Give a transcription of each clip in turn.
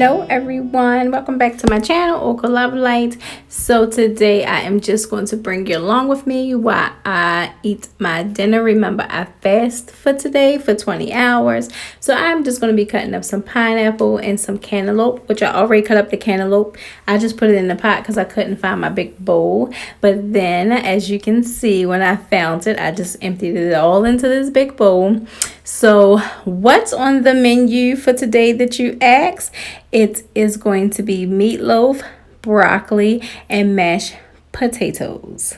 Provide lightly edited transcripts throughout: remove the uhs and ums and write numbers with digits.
Hello everyone, welcome back to my channel, Oka Love Light. So today I am just going to bring you along with me while I eat my dinner. Remember, I fast for today for 20 hours. So I'm just going to be cutting up some pineapple and some cantaloupe, which I already cut up the cantaloupe. I just put it in the pot because I couldn't find my big bowl. But then, as you can see, when I found it, I just emptied it all into this big bowl. So what's on the menu for today that you asked? It is going to be meatloaf, broccoli, and mashed potatoes.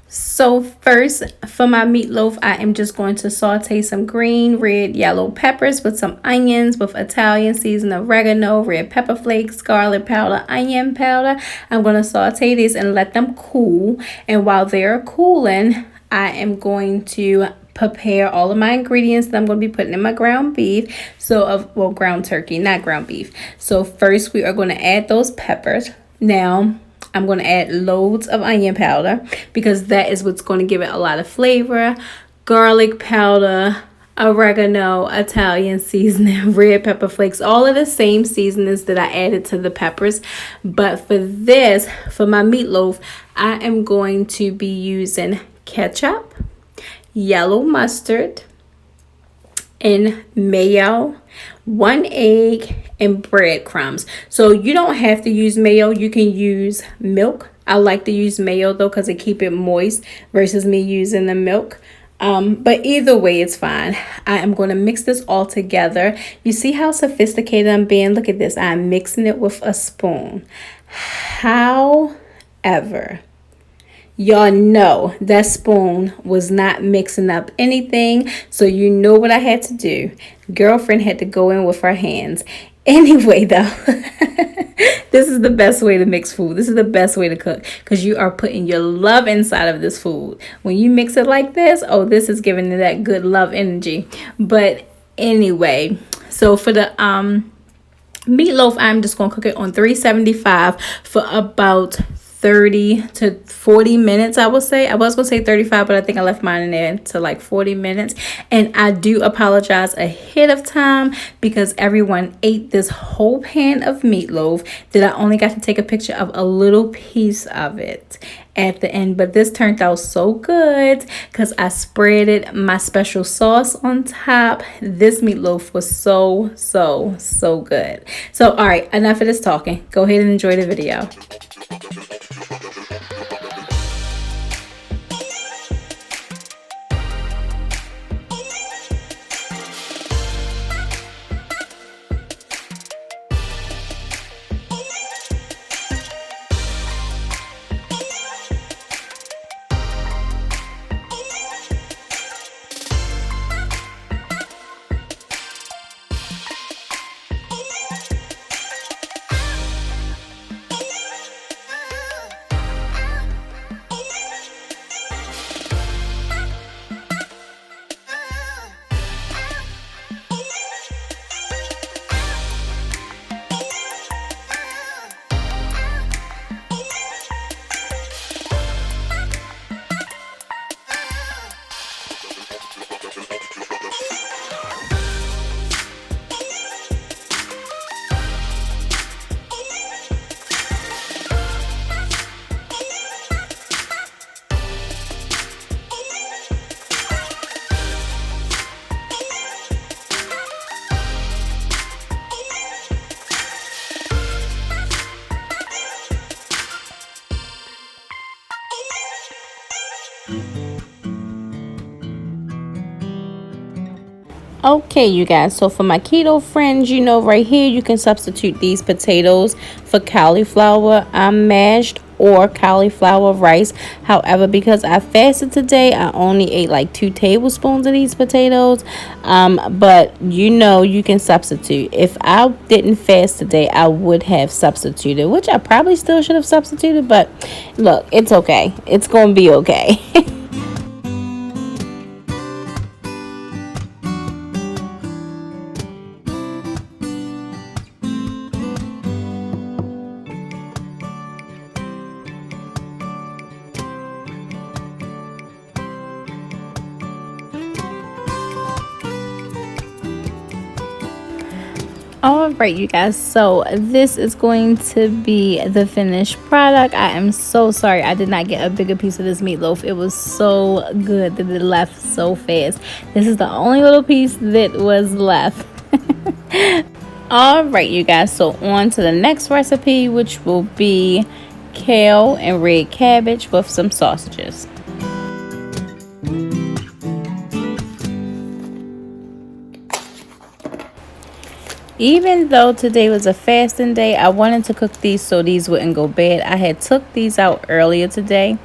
So first, for my meatloaf, I am just going to saute some green, red, yellow peppers with some onions with Italian seasoned oregano, red pepper flakes, garlic powder, onion powder. I'm going to saute these and let them cool. And while they're cooling, I am going to prepare all of my ingredients that I'm going to be putting in my ground beef. Ground turkey, not ground beef. So first we are going to add those peppers. Now I'm going to add loads of onion powder because that is what's going to give it a lot of flavor. Garlic powder, oregano, Italian seasoning, red pepper flakes, all of the same seasonings that I added to the peppers. But for my meatloaf, I am going to be using ketchup, yellow mustard, and mayo, 1 egg, and breadcrumbs. So you don't have to use mayo. You can use milk. I like to use mayo though because it keep it moist versus me using the milk. But either way, it's fine. I am going to mix this all together. You see how sophisticated I'm being? Look at this. I'm mixing it with a spoon. However, y'all know that spoon was not mixing up anything, so you know what I had to do. Girlfriend had to go in with her hands. Anyway, though, this is the best way to mix food. This is the best way to cook because you are putting your love inside of this food. When you mix it like this, oh, this is giving it that good love energy. But anyway, so for the meatloaf, I'm just going to cook it on 375 for about 30 to 40 minutes, I would say. I was going to say 35, but I think I left mine in there to like 40 minutes. And I do apologize ahead of time because everyone ate this whole pan of meatloaf that I only got to take a picture of a little piece of it at the end. But this turned out so good because I spreaded my special sauce on top. This meatloaf was so good. So all right, enough of this talking. Go ahead and enjoy the video. Okay, you guys, so for my keto friends, you know, right here you can substitute these potatoes for cauliflower mashed or cauliflower rice. However, because I fasted today, I only ate like 2 tablespoons of these potatoes. But you know, you can substitute. If I didn't fast today, I would have substituted, which I probably still should have substituted, but look, it's okay. It's gonna be okay. All right, you guys, so this is going to be the finished product. I am so sorry I did not get a bigger piece of this meatloaf. It was so good that it left so fast. This is the only little piece that was left. All right, you guys, so on to the next recipe, which will be kale and red cabbage with some sausages. Even though today was a fasting day, I wanted to cook these so these wouldn't go bad. I had took these out earlier today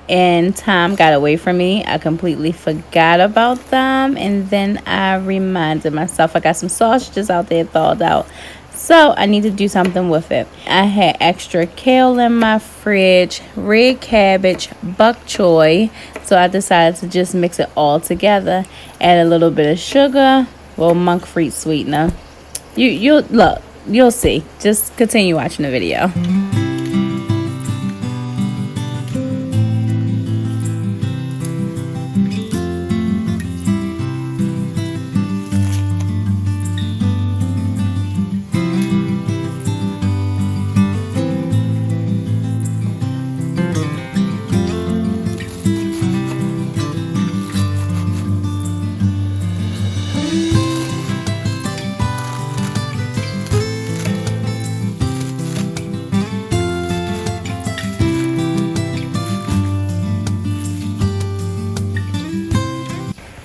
and time got away from me. I completely forgot about them, and then I reminded myself I got some sausages out there thawed out, so I need to do something with it. I had extra kale in my fridge, red cabbage, bok choy, so I decided to just mix it all together. Add a little bit of sugar, well, monk fruit sweetener. You'll look, you'll see. Just continue watching the video.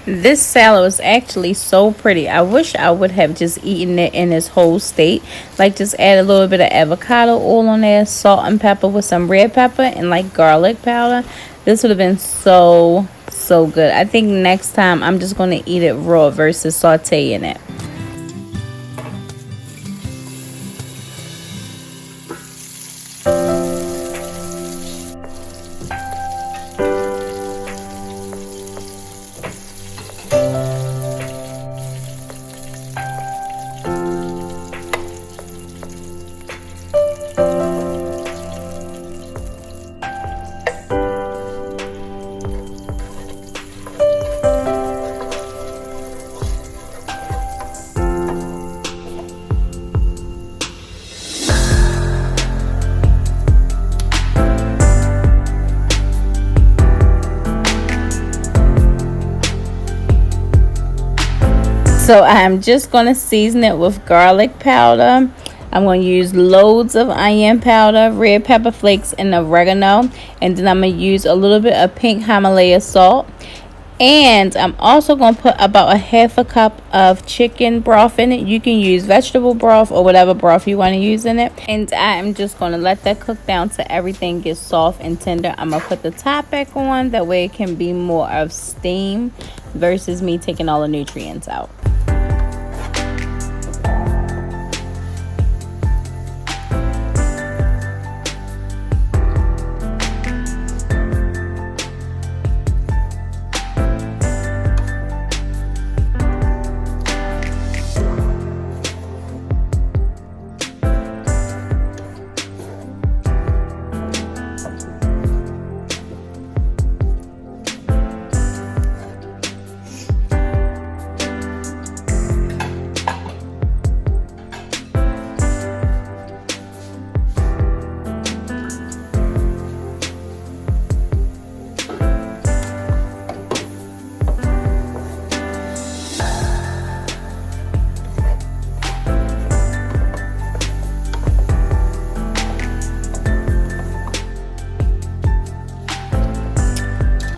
This salad was actually so pretty. I wish I would have just eaten it in its whole state. Like, just add a little bit of avocado oil on there, salt and pepper with some red pepper, and like garlic powder. This would have been so good. I think next time I'm just going to eat it raw versus sauteing it. So I'm just going to season it with garlic powder. I'm going to use loads of onion powder, red pepper flakes, and oregano. And then I'm going to use a little bit of pink Himalaya salt. And I'm also going to put about a half a cup of chicken broth in it. You can use vegetable broth or whatever broth you want to use in it. And I am just going to let that cook down till everything gets soft and tender. I'm going to put the top back on. That way it can be more of steam versus me taking all the nutrients out.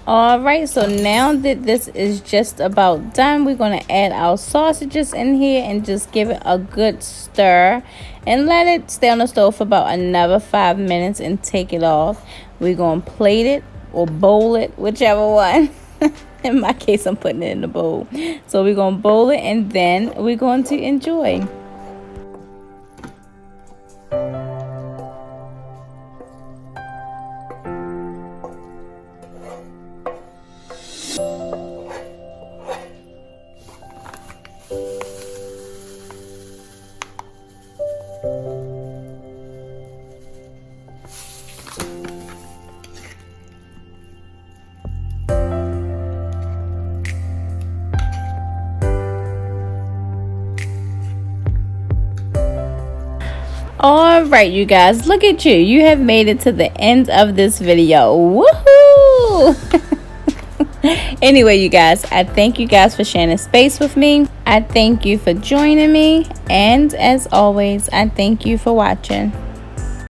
Alright, so now that this is just about done, we're going to add our sausages in here and just give it a good stir and let it stay on the stove for about another 5 minutes and take it off. We're going to plate it or bowl it, whichever one. In my case, I'm putting it in the bowl. So we're going to bowl it and then we're going to enjoy. All right, you guys, look at you. You have made it to the end of this video. Woohoo! Anyway, you guys, I thank you guys for sharing space with me. I thank you for joining me. And as always, I thank you for watching.